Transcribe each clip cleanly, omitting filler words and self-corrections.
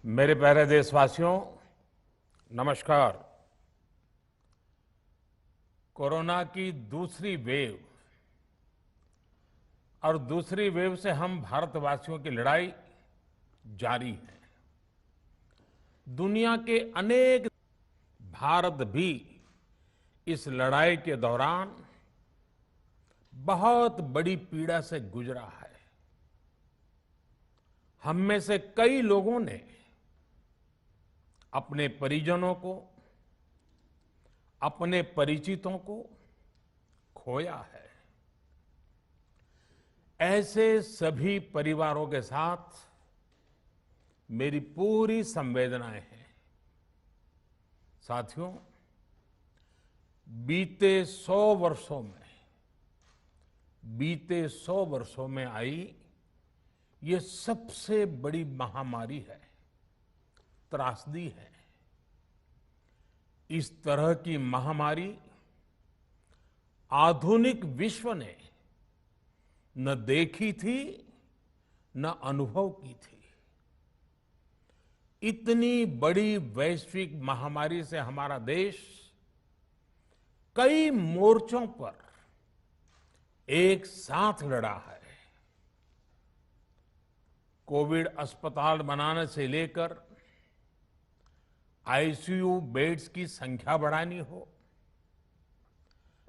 मेरे प्यारे देशवासियों, नमस्कार। कोरोना की दूसरी वेव और दूसरी वेव से हम भारतवासियों की लड़ाई जारी है। दुनिया के अनेक भारत भी इस लड़ाई के दौरान बहुत बड़ी पीड़ा से गुजरा है। हम में से कई लोगों ने अपने परिजनों को, अपने परिचितों को खोया है। ऐसे सभी परिवारों के साथ मेरी पूरी संवेदनाएं हैं। साथियों, बीते 100 वर्षों में आई ये सबसे बड़ी महामारी है, त्रासदी है। इस तरह की महामारी आधुनिक विश्व ने न देखी थी, न अनुभव की थी। इतनी बड़ी वैश्विक महामारी से हमारा देश कई मोर्चों पर एक साथ लड़ा है। कोविड अस्पताल बनाने से लेकर आईसीयू बेड्स की संख्या बढ़ानी हो,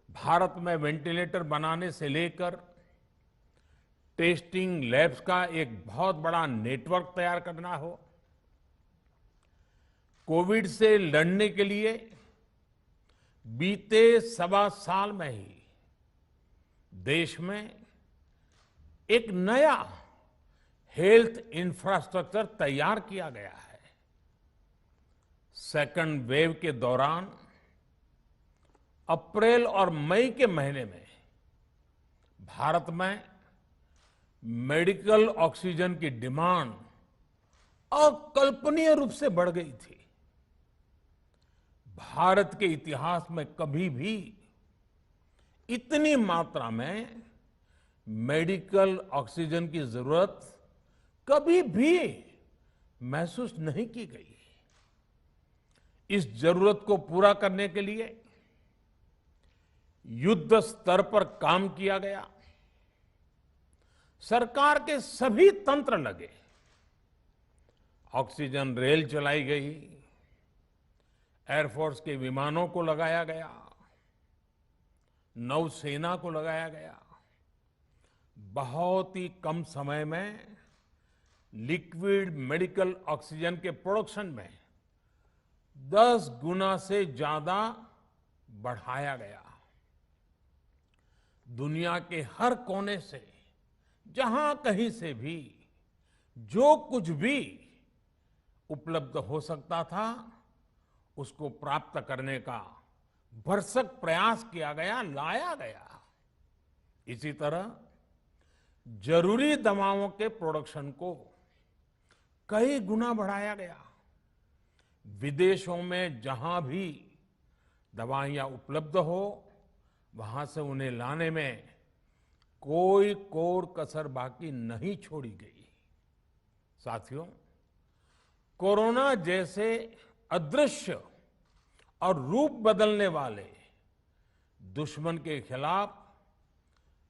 भारत में वेंटिलेटर बनाने से लेकर टेस्टिंग लैब्स का एक बहुत बड़ा नेटवर्क तैयार करना हो, कोविड से लड़ने के लिए बीते 1.25 साल में ही देश में एक नया हेल्थ इंफ्रास्ट्रक्चर तैयार किया गया है। सेकंड वेव के दौरान अप्रैल और मई के महीने में भारत में मेडिकल ऑक्सीजन की डिमांड अकल्पनीय रूप से बढ़ गई थी। भारत के इतिहास में कभी भी इतनी मात्रा में मेडिकल ऑक्सीजन की जरूरत कभी भी महसूस नहीं की गई। इस जरूरत को पूरा करने के लिए युद्ध स्तर पर काम किया गया। सरकार के सभी तंत्र लगे। ऑक्सीजन रेल चलाई गई, एयरफोर्स के विमानों को लगाया गया, नौसेना को लगाया गया। बहुत ही कम समय में लिक्विड मेडिकल ऑक्सीजन के प्रोडक्शन में 10 गुना से ज्यादा बढ़ाया गया। दुनिया के हर कोने से, जहां कहीं से भी जो कुछ भी उपलब्ध हो सकता था, उसको प्राप्त करने का भरसक प्रयास किया गया, लाया गया। इसी तरह जरूरी दवाओं के प्रोडक्शन को कई गुना बढ़ाया गया। विदेशों में जहां भी दवाइयां उपलब्ध हो, वहां से उन्हें लाने में कोई कोर कसर बाकी नहीं छोड़ी गई। साथियों, कोरोना जैसे अदृश्य और रूप बदलने वाले दुश्मन के खिलाफ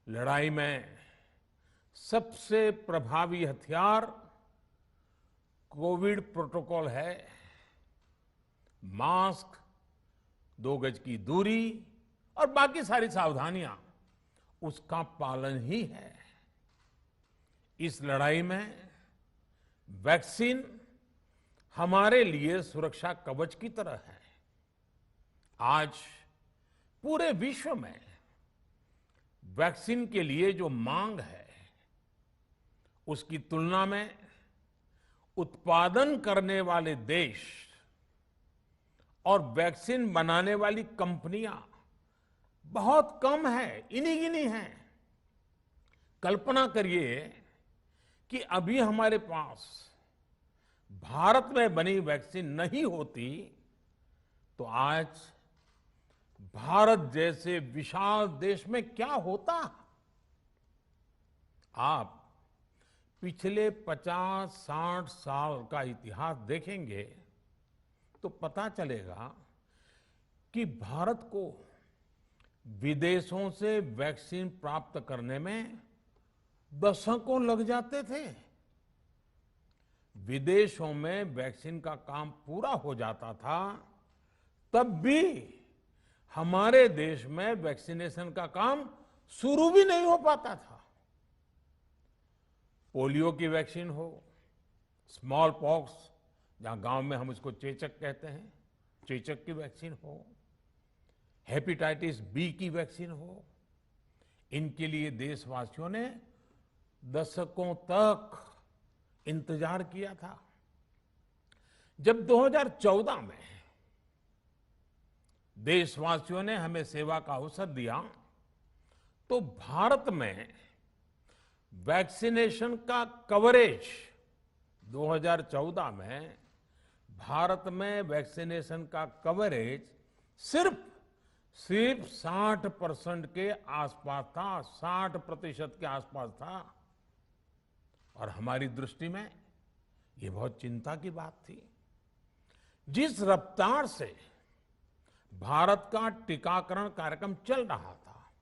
लड़ाई में सबसे प्रभावी हथियार कोविड प्रोटोकॉल है। मास्क, 2 गज की दूरी और बाकी सारी सावधानियां, उसका पालन ही है। इस लड़ाई में वैक्सीन हमारे लिए सुरक्षा कवच की तरह है। आज पूरे विश्व में वैक्सीन के लिए जो मांग है, उसकी तुलना में उत्पादन करने वाले देश और वैक्सीन बनाने वाली कंपनियां बहुत कम है, इन्हीं गिनी हैं। कल्पना करिए कि अभी हमारे पास भारत में बनी वैक्सीन नहीं होती तो आज भारत जैसे विशाल देश में क्या होता। आप पिछले 50-60 साल का इतिहास देखेंगे तो पता चलेगा कि भारत को विदेशों से वैक्सीन प्राप्त करने में दशकों लग जाते थे। विदेशों में वैक्सीन का काम पूरा हो जाता था, तब भी हमारे देश में वैक्सीनेशन का काम शुरू भी नहीं हो पाता था। पोलियो की वैक्सीन हो, स्मॉल पॉक्स, जहां गांव में हम उसको चेचक कहते हैं, चेचक की वैक्सीन हो, हेपेटाइटिस बी की वैक्सीन हो, इनके लिए देशवासियों ने दशकों तक इंतजार किया था। जब 2014 में देशवासियों ने हमें सेवा का अवसर दिया, तो भारत में वैक्सीनेशन का कवरेज 2014 में भारत में वैक्सीनेशन का कवरेज सिर्फ 60% के आसपास था, 60% के आसपास था। और हमारी दृष्टि में ये बहुत चिंता की बात थी। जिस रफ्तार से भारत का टीकाकरण कार्यक्रम चल रहा था,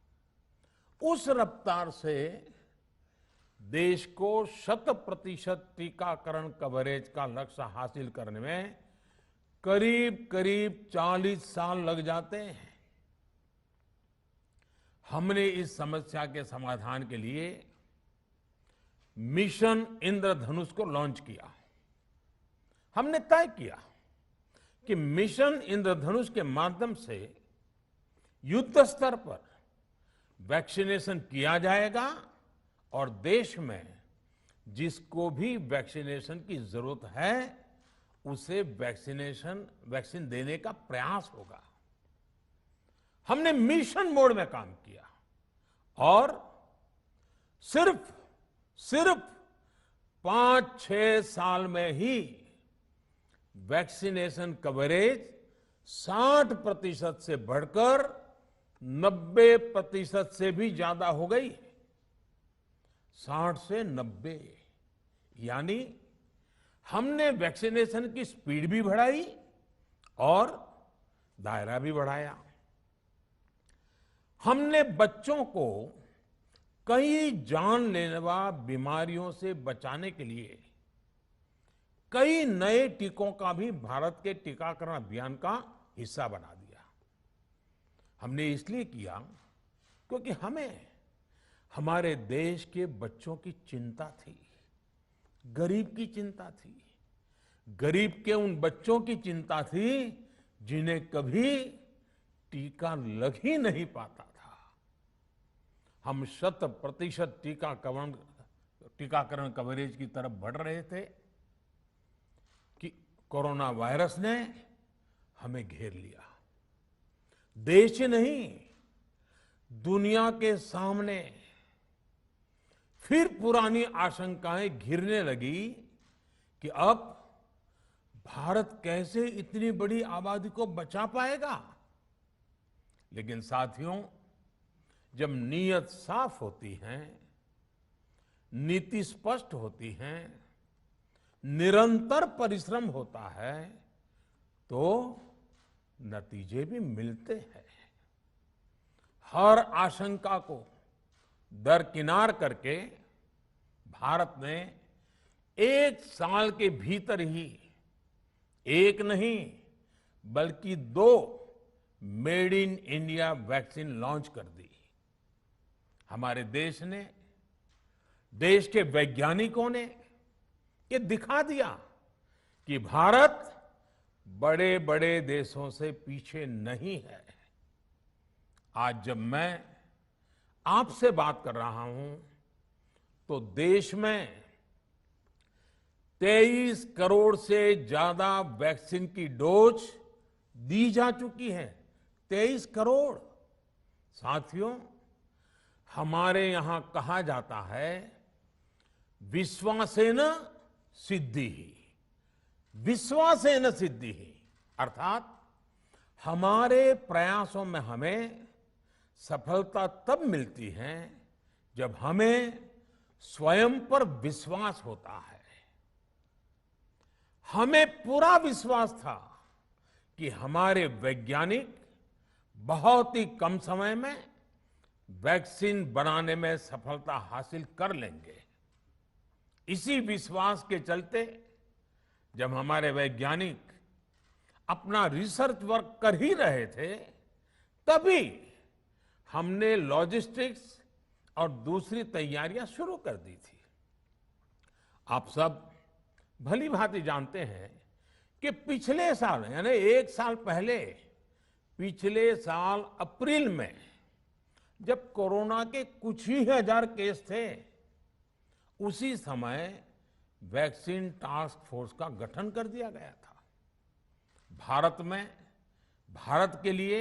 उस रफ्तार से देश को 100% टीकाकरण कवरेज का लक्ष्य हासिल करने में करीब करीब 40 साल लग जाते हैं। हमने इस समस्या के समाधान के लिए मिशन इंद्रधनुष को लॉन्च किया। हमने तय किया कि मिशन इंद्रधनुष के माध्यम से युद्ध स्तर पर वैक्सीनेशन किया जाएगा और देश में जिसको भी वैक्सीनेशन की जरूरत है उसे वैक्सीन देने का प्रयास होगा। हमने मिशन मोड में काम किया और सिर्फ 5-6 साल में ही वैक्सीनेशन कवरेज 60% से बढ़कर 90% से भी ज्यादा हो गई। 60 से 90, यानी हमने वैक्सीनेशन की स्पीड भी बढ़ाई और दायरा भी बढ़ाया। हमने बच्चों को कई जानलेवा बीमारियों से बचाने के लिए कई नए टीकों का भी भारत के टीकाकरण अभियान का हिस्सा बना दिया। हमने इसलिए किया क्योंकि हमें हमारे देश के बच्चों की चिंता थी, गरीब की चिंता थी, गरीब के उन बच्चों की चिंता थी जिन्हें कभी टीका लग ही नहीं पाता था। हम 100% टीकाकरण कवरेज की तरफ बढ़ रहे थे कि कोरोना वायरस ने हमें घेर लिया। देश ही नहीं, दुनिया के सामने फिर पुरानी आशंकाएं घिरने लगी कि अब भारत कैसे इतनी बड़ी आबादी को बचा पाएगा। लेकिन साथियों, जब नीयत साफ होती है, नीति स्पष्ट होती है, निरंतर परिश्रम होता है, तो नतीजे भी मिलते हैं। हर आशंका को दरकिनार करके भारत ने 1 साल के भीतर ही एक नहीं बल्कि 2 made in India vaccine launch कर दी। हमारे देश ने, देश के वैज्ञानिकों ने ये दिखा दिया कि भारत बड़े बड़े देशों से पीछे नहीं है। आज जब मैं आपसे बात कर रहा हूं तो देश में 23 करोड़ से ज्यादा वैक्सीन की डोज दी जा चुकी है। 23 करोड़। साथियों, हमारे यहां कहा जाता है, विश्वासेन सिद्धिः, विश्वासेन सिद्धिः, अर्थात हमारे प्रयासों में हमें सफलता तब मिलती है जब हमें स्वयं पर विश्वास होता है। हमें पूरा विश्वास था कि हमारे वैज्ञानिक बहुत ही कम समय में वैक्सीन बनाने में सफलता हासिल कर लेंगे। इसी विश्वास के चलते जब हमारे वैज्ञानिक अपना रिसर्च वर्क कर ही रहे थे, तभी हमने लॉजिस्टिक्स और दूसरी तैयारियां शुरू कर दी थी। आप सब भली भांति जानते हैं कि पिछले साल यानी 1 साल पहले, पिछले साल अप्रैल में जब कोरोना के कुछ ही हजार केस थे, उसी समय वैक्सीन टास्क फोर्स का गठन कर दिया गया था। भारत के लिए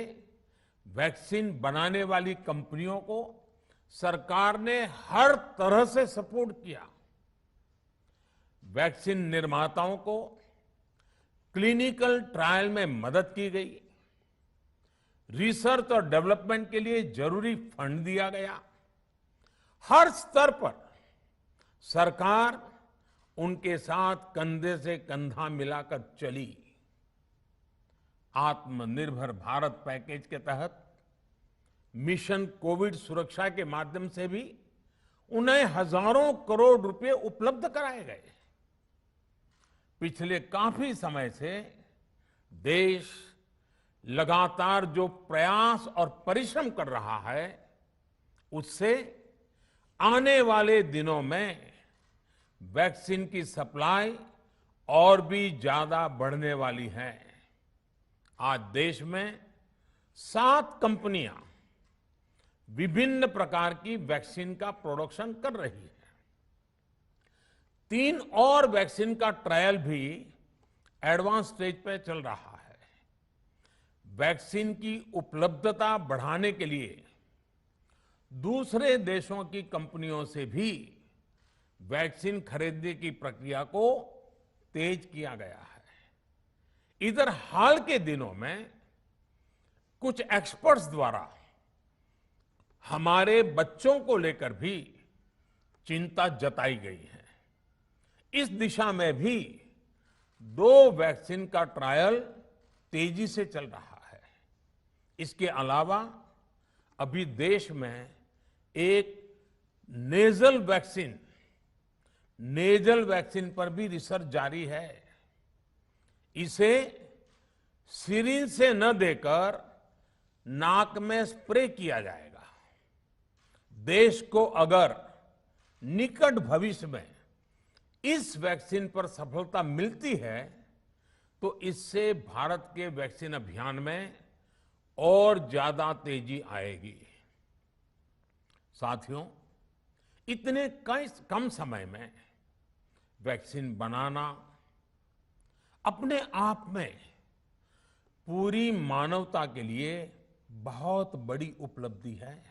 वैक्सीन बनाने वाली कंपनियों को सरकार ने हर तरह से सपोर्ट किया। वैक्सीन निर्माताओं को क्लिनिकल ट्रायल में मदद की गई, रिसर्च और डेवलपमेंट के लिए जरूरी फंड दिया गया। हर स्तर पर सरकार उनके साथ कंधे से कंधा मिलाकर चली। आत्मनिर्भर भारत पैकेज के तहत मिशन कोविड सुरक्षा के माध्यम से भी उन्हें हजारों करोड़ रुपए उपलब्ध कराए गए। पिछले काफी समय से देश लगातार जो प्रयास और परिश्रम कर रहा है, उससे आने वाले दिनों में वैक्सीन की सप्लाई और भी ज्यादा बढ़ने वाली है। आज देश में 7 कंपनियां विभिन्न प्रकार की वैक्सीन का प्रोडक्शन कर रही है। 3 और वैक्सीन का ट्रायल भी एडवांस स्टेज पे चल रहा है। वैक्सीन की उपलब्धता बढ़ाने के लिए दूसरे देशों की कंपनियों से भी वैक्सीन खरीदने की प्रक्रिया को तेज किया गया है। इधर हाल के दिनों में कुछ एक्सपर्ट्स द्वारा हमारे बच्चों को लेकर भी चिंता जताई गई है। इस दिशा में भी 2 वैक्सीन का ट्रायल तेजी से चल रहा है। इसके अलावा अभी देश में एक नेजल वैक्सीन पर भी रिसर्च जारी है। इसे सिरिंज से न देकर नाक में स्प्रे किया जाएगा। देश को अगर निकट भविष्य में इस वैक्सीन पर सफलता मिलती है, तो इससे भारत के वैक्सीन अभियान में और ज्यादा तेजी आएगी। साथियों, इतने कम समय में वैक्सीन बनाना अपने आप में पूरी मानवता के लिए बहुत बड़ी उपलब्धि है,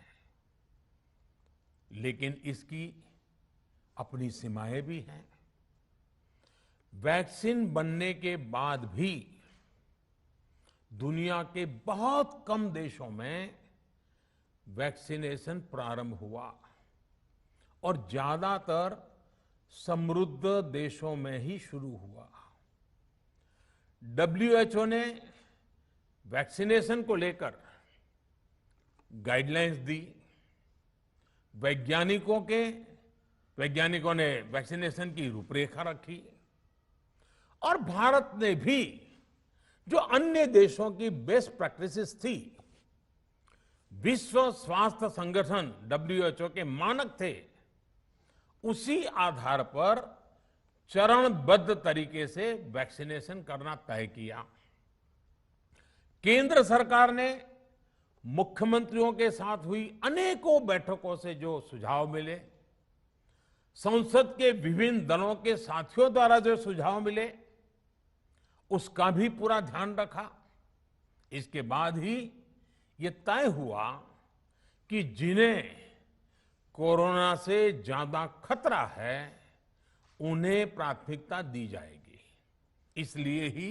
लेकिन इसकी अपनी सीमाएं भी हैं। वैक्सीन बनने के बाद भी दुनिया के बहुत कम देशों में वैक्सीनेशन प्रारंभ हुआ और ज्यादातर समृद्ध देशों में ही शुरू हुआ। WHO ने वैक्सीनेशन को लेकर गाइडलाइंस दी। वैज्ञानिकों ने वैक्सीनेशन की रूपरेखा रखी और भारत ने भी जो अन्य देशों की बेस्ट प्रैक्टिसेस थी, विश्व स्वास्थ्य संगठन WHO के मानक थे, उसी आधार पर चरणबद्ध तरीके से वैक्सीनेशन करना तय किया। केंद्र सरकार ने मुख्यमंत्रियों के साथ हुई अनेकों बैठकों से जो सुझाव मिले, संसद के विभिन्न दलों के साथियों द्वारा जो सुझाव मिले, उसका भी पूरा ध्यान रखा। इसके बाद ही ये तय हुआ कि जिन्हें कोरोना से ज्यादा खतरा है, उन्हें प्राथमिकता दी जाएगी। इसलिए ही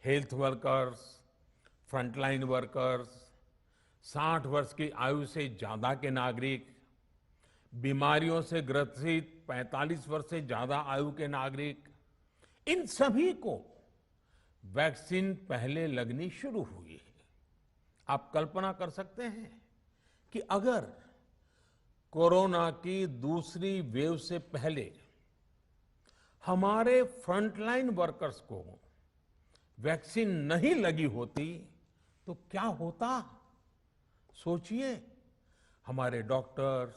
हेल्थ वर्कर्स, फ्रंटलाइन वर्कर्स, 60 वर्ष की आयु से ज्यादा के नागरिक, बीमारियों से ग्रसित 45 वर्ष से ज्यादा आयु के नागरिक, इन सभी को वैक्सीन पहले लगनी शुरू हुई है। आप कल्पना कर सकते हैं कि अगर कोरोना की दूसरी वेव से पहले हमारे फ्रंटलाइन वर्कर्स को वैक्सीन नहीं लगी होती तो क्या होता? सोचिए, हमारे डॉक्टर्स,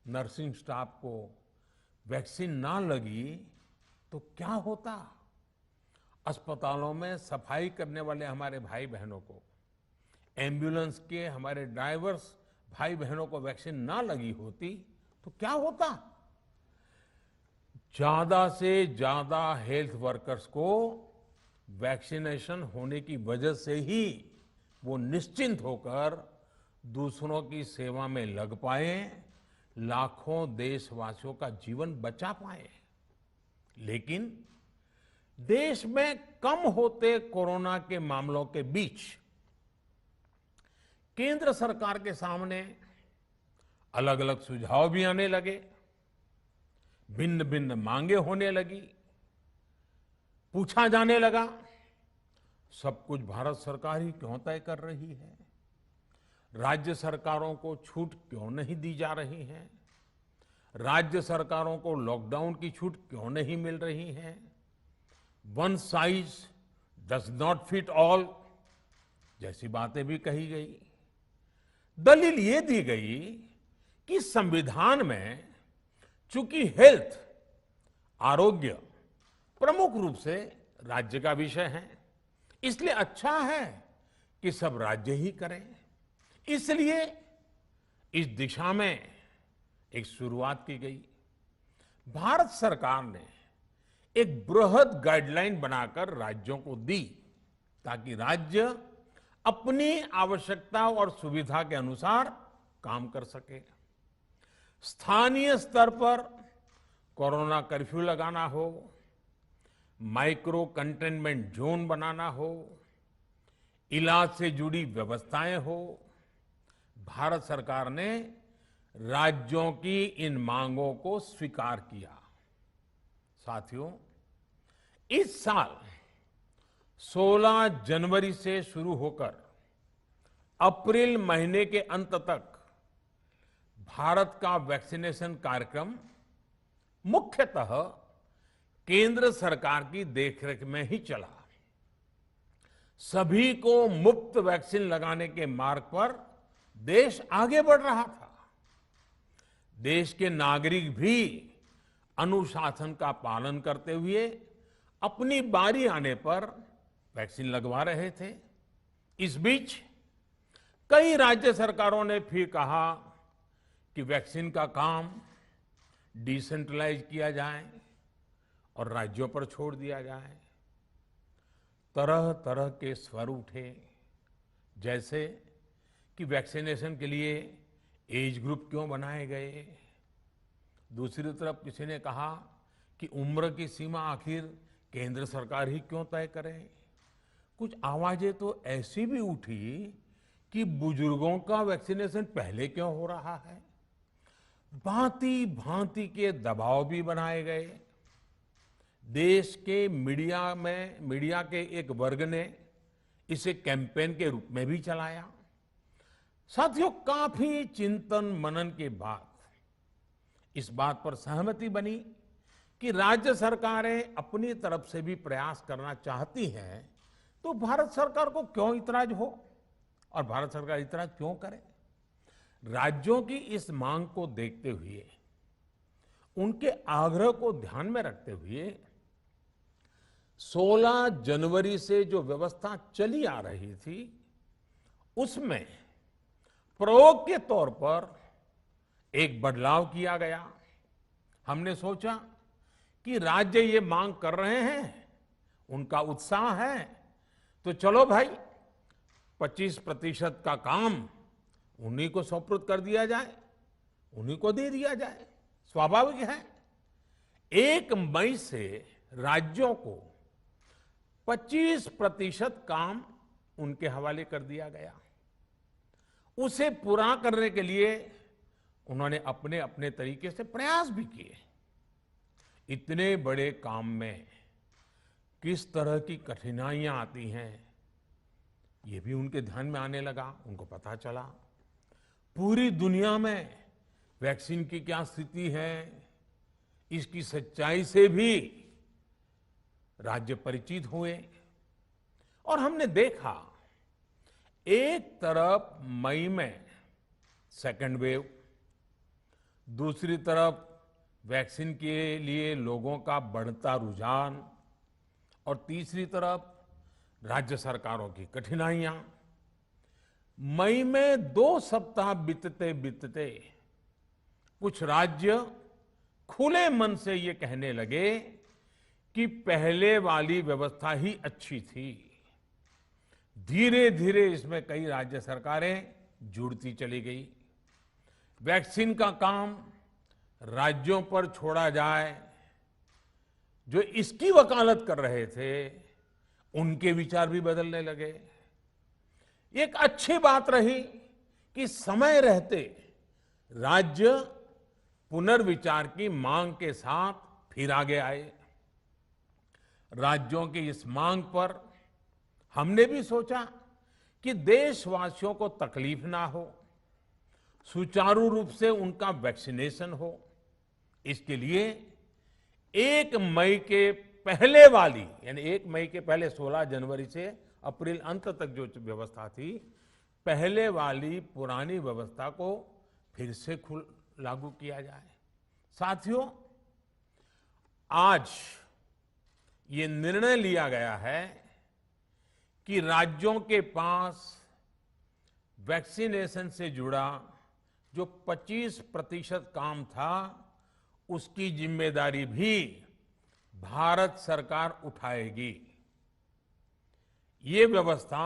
नर्सिंग स्टाफ को वैक्सीन ना लगी तो क्या होता? अस्पतालों में सफाई करने वाले हमारे भाई बहनों को, एम्बुलेंस के हमारे ड्राइवर्स भाई बहनों को वैक्सीन ना लगी होती तो क्या होता? ज्यादा से ज्यादा हेल्थ वर्कर्स को वैक्सीनेशन होने की वजह से ही वो निश्चिंत होकर दूसरों की सेवा में लग पाए, लाखों देशवासियों का जीवन बचा पाए। लेकिन देश में कम होते कोरोना के मामलों के बीच केंद्र सरकार के सामने अलग अलग सुझाव भी आने लगे, भिन्न भिन्न मांगे होने लगी, पूछा जाने लगा, सब कुछ भारत सरकार ही क्यों तय कर रही है? राज्य सरकारों को छूट क्यों नहीं दी जा रही है? राज्य सरकारों को लॉकडाउन की छूट क्यों नहीं मिल रही है? One size does not fit all जैसी बातें भी कही गई। दलील ये दी गई कि संविधान में चूंकि हेल्थ, आरोग्य प्रमुख रूप से राज्य का विषय है, इसलिए अच्छा है कि सब राज्य ही करें। इसलिए इस दिशा में एक शुरुआत की गई। भारत सरकार ने एक बृहद गाइडलाइन बनाकर राज्यों को दी ताकि राज्य अपनी आवश्यकता और सुविधा के अनुसार काम कर सके। स्थानीय स्तर पर कोरोना कर्फ्यू लगाना हो, माइक्रो कंटेनमेंट जोन बनाना हो, इलाज से जुड़ी व्यवस्थाएं हो, भारत सरकार ने राज्यों की इन मांगों को स्वीकार किया। साथियों, इस साल 16 जनवरी से शुरू होकर अप्रैल महीने के अंत तक भारत का वैक्सीनेशन कार्यक्रम मुख्यतः केंद्र सरकार की देखरेख में ही चला। सभी को मुफ्त वैक्सीन लगाने के मार्ग पर देश आगे बढ़ रहा था। देश के नागरिक भी अनुशासन का पालन करते हुए अपनी बारी आने पर वैक्सीन लगवा रहे थे। इस बीच कई राज्य सरकारों ने फिर कहा कि वैक्सीन का काम डिसेंट्रलाइज किया जाए और राज्यों पर छोड़ दिया जाए। तरह तरह के स्वर उठे, जैसे कि वैक्सीनेशन के लिए एज ग्रुप क्यों बनाए गए। दूसरी तरफ किसी ने कहा कि उम्र की सीमा आखिर केंद्र सरकार ही क्यों तय करे। कुछ आवाजें तो ऐसी भी उठी कि बुजुर्गों का वैक्सीनेशन पहले क्यों हो रहा है। भांति भांति के दबाव भी बनाए गए। देश के मीडिया के एक वर्ग ने इसे कैंपेन के रूप में भी चलाया। साथियों, काफी चिंतन मनन के बाद इस बात पर सहमति बनी कि राज्य सरकारें अपनी तरफ से भी प्रयास करना चाहती हैं, तो भारत सरकार को क्यों इतराज हो और भारत सरकार इतराज क्यों करे। राज्यों की इस मांग को देखते हुए, उनके आग्रह को ध्यान में रखते हुए 16 जनवरी से जो व्यवस्था चली आ रही थी, उसमें प्रयोग के तौर पर एक बदलाव किया गया। हमने सोचा कि राज्य ये मांग कर रहे हैं, उनका उत्साह है, तो चलो भाई 25% का काम उन्हीं को सुपुर्द कर दिया जाए, उन्हीं को दे दिया जाए। स्वाभाविक है 1 मई से राज्यों को 25% काम उनके हवाले कर दिया गया। उसे पूरा करने के लिए उन्होंने अपने अपने तरीके से प्रयास भी किए। इतने बड़े काम में किस तरह की कठिनाइयां आती हैं, ये भी उनके ध्यान में आने लगा। उनको पता चला पूरी दुनिया में वैक्सीन की क्या स्थिति है, इसकी सच्चाई से भी राज्य परिचित हुए। और हमने देखा, एक तरफ मई में सेकेंड वेव, दूसरी तरफ वैक्सीन के लिए लोगों का बढ़ता रुझान, और तीसरी तरफ राज्य सरकारों की कठिनाइयां। मई में 2 सप्ताह बीतते बीतते कुछ राज्य खुले मन से ये कहने लगे कि पहले वाली व्यवस्था ही अच्छी थी। धीरे धीरे इसमें कई राज्य सरकारें जुड़ती चली गई। वैक्सीन का काम राज्यों पर छोड़ा जाए, जो इसकी वकालत कर रहे थे उनके विचार भी बदलने लगे। एक अच्छी बात रही कि समय रहते राज्य पुनर्विचार की मांग के साथ फिर आगे आए। राज्यों की इस मांग पर हमने भी सोचा कि देशवासियों को तकलीफ ना हो, सुचारू रूप से उनका वैक्सीनेशन हो। इसके लिए 1 मई के पहले वाली, यानी 1 मई के पहले 16 जनवरी से अप्रैल अंत तक जो व्यवस्था थी, पहले वाली पुरानी व्यवस्था को फिर से लागू किया जाए। साथियों, आज ये निर्णय लिया गया है कि राज्यों के पास वैक्सीनेशन से जुड़ा जो 25% काम था, उसकी जिम्मेदारी भी भारत सरकार उठाएगी। ये व्यवस्था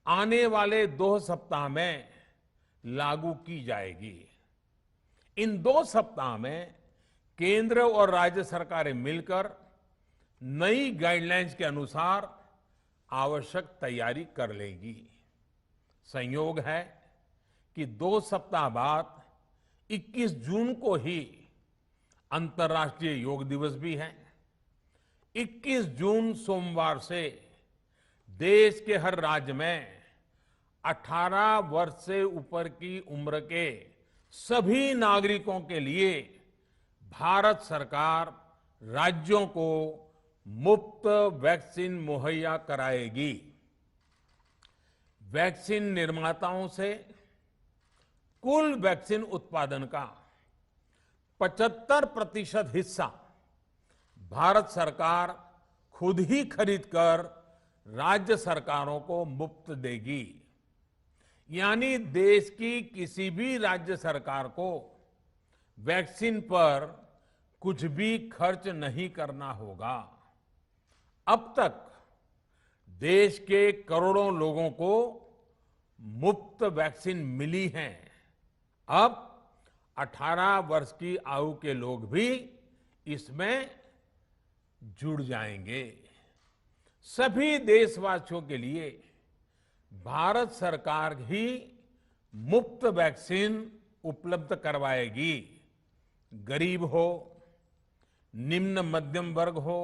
आने वाले 2 सप्ताह में लागू की जाएगी। इन 2 सप्ताह में केंद्र और राज्य सरकारें मिलकर नई गाइडलाइंस के अनुसार आवश्यक तैयारी कर लेगी। संयोग है कि 2 सप्ताह बाद 21 जून को ही अंतर्राष्ट्रीय योग दिवस भी है। 21 जून सोमवार से देश के हर राज्य में 18 वर्ष से ऊपर की उम्र के सभी नागरिकों के लिए भारत सरकार राज्यों को मुफ्त वैक्सीन मुहैया कराएगी। वैक्सीन निर्माताओं से कुल वैक्सीन उत्पादन का 75% हिस्सा भारत सरकार खुद ही खरीदकर राज्य सरकारों को मुफ्त देगी। यानी देश की किसी भी राज्य सरकार को वैक्सीन पर कुछ भी खर्च नहीं करना होगा। अब तक देश के करोड़ों लोगों को मुफ्त वैक्सीन मिली है। अब 18 वर्ष की आयु के लोग भी इसमें जुड़ जाएंगे। सभी देशवासियों के लिए भारत सरकार ही मुफ्त वैक्सीन उपलब्ध करवाएगी। गरीब हो, निम्न मध्यम वर्ग हो,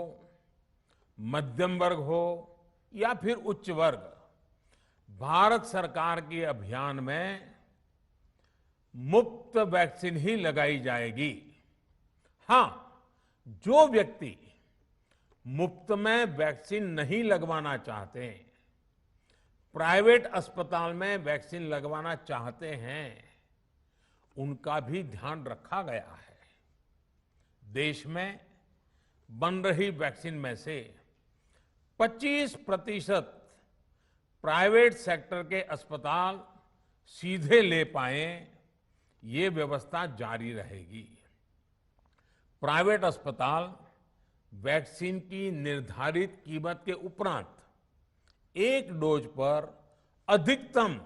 मध्यम वर्ग हो या फिर उच्च वर्ग, भारत सरकार के अभियान में मुफ्त वैक्सीन ही लगाई जाएगी। हां, जो व्यक्ति मुफ्त में वैक्सीन नहीं लगवाना चाहते, प्राइवेट अस्पताल में वैक्सीन लगवाना चाहते हैं, उनका भी ध्यान रखा गया है। देश में बन रही वैक्सीन में से 25% प्राइवेट सेक्टर के अस्पताल सीधे ले पाए, ये व्यवस्था जारी रहेगी। प्राइवेट अस्पताल वैक्सीन की निर्धारित कीमत के उपरांत एक डोज पर अधिकतम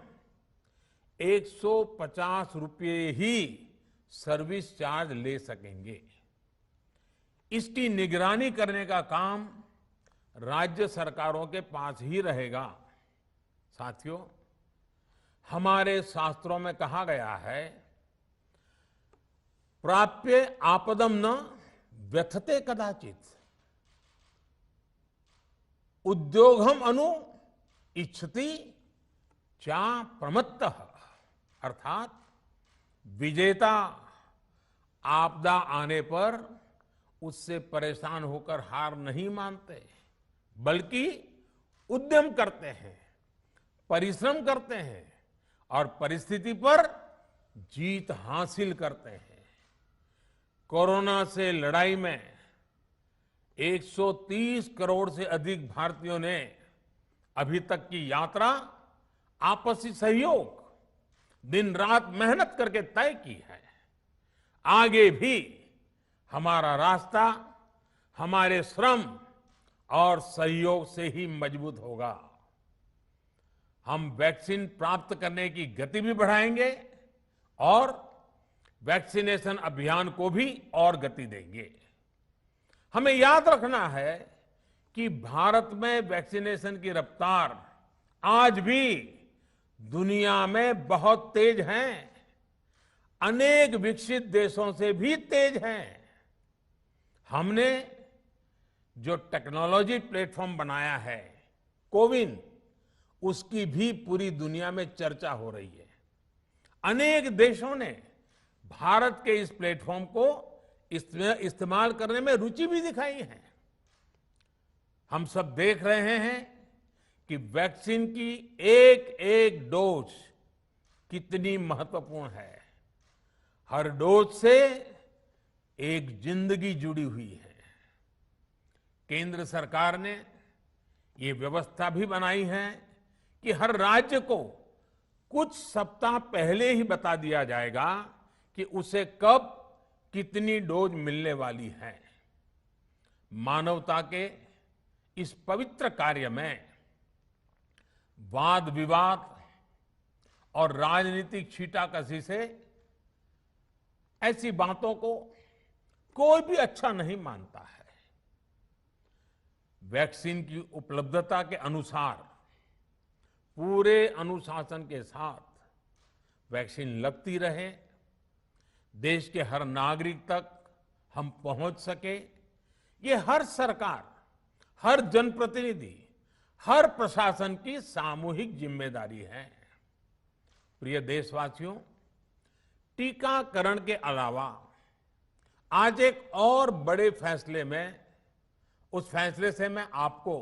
150 रुपये ही सर्विस चार्ज ले सकेंगे। इसकी निगरानी करने का काम राज्य सरकारों के पास ही रहेगा। साथियों, हमारे शास्त्रों में कहा गया है प्राप्य आपदम न व्यथते कदाचित, उद्योगम अनु इच्छति चा प्रमत्तः। अर्थात विजेता आपदा आने पर उससे परेशान होकर हार नहीं मानते, बल्कि उद्यम करते हैं, परिश्रम करते हैं और परिस्थिति पर जीत हासिल करते हैं। कोरोना से लड़ाई में 130 करोड़ से अधिक भारतीयों ने अभी तक की यात्रा आपसी सहयोग, दिन रात मेहनत करके तय की है। आगे भी हमारा रास्ता हमारे श्रम और सहयोग से ही मजबूत होगा। हम वैक्सीन प्राप्त करने की गति भी बढ़ाएंगे और वैक्सीनेशन अभियान को भी और गति देंगे। हमें याद रखना है कि भारत में वैक्सीनेशन की रफ्तार आज भी दुनिया में बहुत तेज है, अनेक विकसित देशों से भी तेज है। हमने जो टेक्नोलॉजी प्लेटफॉर्म बनाया है कोविन, उसकी भी पूरी दुनिया में चर्चा हो रही है। अनेक देशों ने भारत के इस प्लेटफॉर्म को इस्तेमाल करने में रुचि भी दिखाई है। हम सब देख रहे हैं कि वैक्सीन की एक एक डोज कितनी महत्वपूर्ण है। हर डोज से एक जिंदगी जुड़ी हुई है। केंद्र सरकार ने ये व्यवस्था भी बनाई है कि हर राज्य को कुछ सप्ताह पहले ही बता दिया जाएगा कि उसे कब कितनी डोज मिलने वाली है। मानवता के इस पवित्र कार्य में वाद विवाद और राजनीतिक छींटाकशी से ऐसी बातों को कोई भी अच्छा नहीं मानता है। वैक्सीन की उपलब्धता के अनुसार पूरे अनुशासन के साथ वैक्सीन लगती रहे, देश के हर नागरिक तक हम पहुंच सके, ये हर सरकार, हर जनप्रतिनिधि, हर प्रशासन की सामूहिक जिम्मेदारी है। प्रिय देशवासियों, टीकाकरण के अलावा आज एक और बड़े फैसले में, उस फैसले से मैं आपको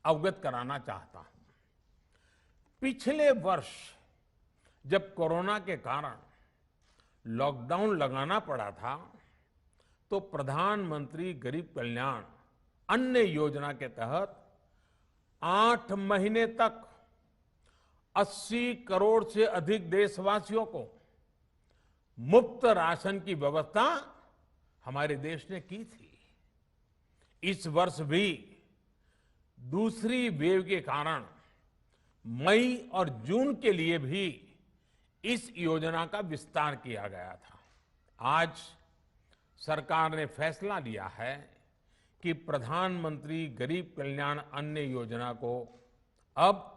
अवगत कराना चाहता हूं। पिछले वर्ष जब कोरोना के कारण लॉकडाउन लगाना पड़ा था, तो प्रधानमंत्री गरीब कल्याण अन्न योजना के तहत 8 महीने तक 80 करोड़ से अधिक देशवासियों को मुफ्त राशन की व्यवस्था हमारे देश ने की थी। इस वर्ष भी दूसरी वेव के कारण मई और जून के लिए भी इस योजना का विस्तार किया गया था। आज सरकार ने फैसला लिया है कि प्रधानमंत्री गरीब कल्याण अन्न योजना को अब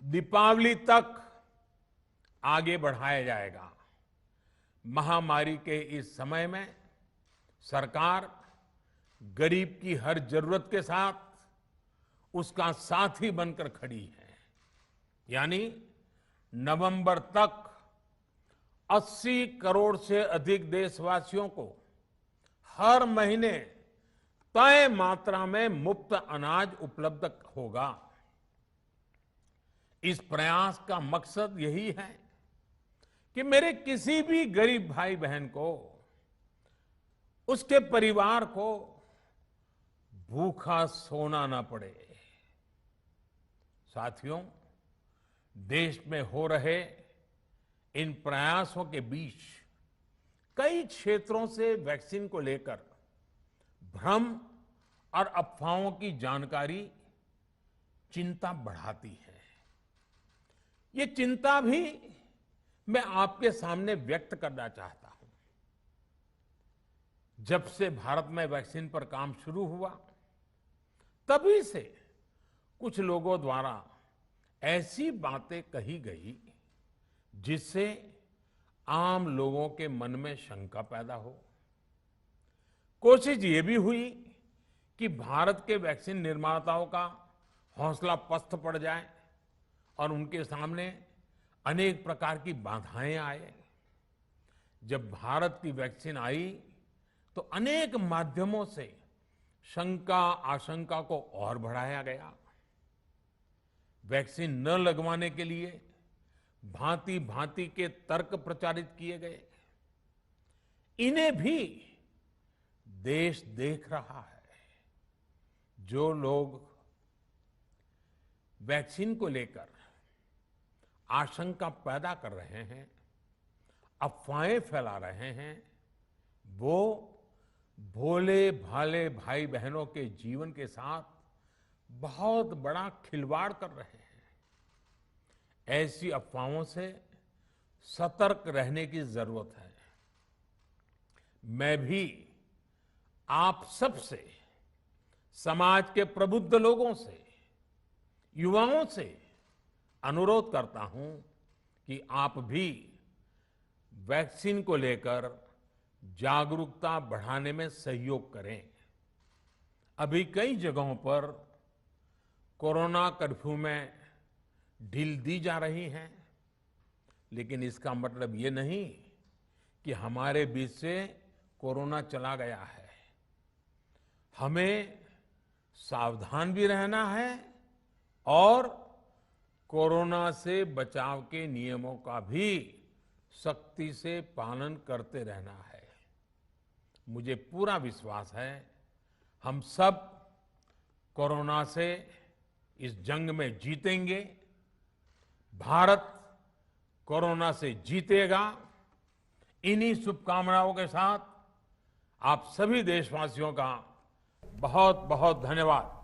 दीपावली तक आगे बढ़ाया जाएगा। महामारी के इस समय में सरकार गरीब की हर जरूरत के साथ उसका साथी बनकर खड़ी है। यानी नवंबर तक 80 करोड़ से अधिक देशवासियों को हर महीने तय मात्रा में मुफ्त अनाज उपलब्ध होगा। इस प्रयास का मकसद यही है कि मेरे किसी भी गरीब भाई बहन को, उसके परिवार को भूखा सोना ना पड़े। साथियों, देश में हो रहे इन प्रयासों के बीच कई क्षेत्रों से वैक्सीन को लेकर भ्रम और अफवाहों की जानकारी चिंता बढ़ाती है। ये चिंता भी मैं आपके सामने व्यक्त करना चाहता हूं। जब से भारत में वैक्सीन पर काम शुरू हुआ, तभी से कुछ लोगों द्वारा ऐसी बातें कही गई जिससे आम लोगों के मन में शंका पैदा हो। कोशिश ये भी हुई कि भारत के वैक्सीन निर्माताओं का हौसला पस्त पड़ जाए और उनके सामने अनेक प्रकार की बाधाएं आए। जब भारत की वैक्सीन आई तो अनेक माध्यमों से शंका आशंका को और बढ़ाया गया। वैक्सीन न लगवाने के लिए भांति भांति के तर्क प्रचारित किए गए। इन्हें भी देश देख रहा है। जो लोग वैक्सीन को लेकर आशंका पैदा कर रहे हैं, अफवाहें फैला रहे हैं, वो भोले भाले भाई बहनों के जीवन के साथ बहुत बड़ा खिलवाड़ कर रहे हैं। ऐसी अफवाहों से सतर्क रहने की जरूरत है। मैं भी आप सबसे, समाज के प्रबुद्ध लोगों से, युवाओं से अनुरोध करता हूं कि आप भी वैक्सीन को लेकर जागरूकता बढ़ाने में सहयोग करें। अभी कई जगहों पर कोरोना कर्फ्यू में ढील दी जा रही है, लेकिन इसका मतलब ये नहीं कि हमारे बीच से कोरोना चला गया है। हमें सावधान भी रहना है और कोरोना से बचाव के नियमों का भी सख्ती से पालन करते रहना है। मुझे पूरा विश्वास है हम सब कोरोना से इस जंग में जीतेंगे। भारत कोरोना से जीतेगा। इन्हीं शुभकामनाओं के साथ आप सभी देशवासियों का बहुत बहुत धन्यवाद।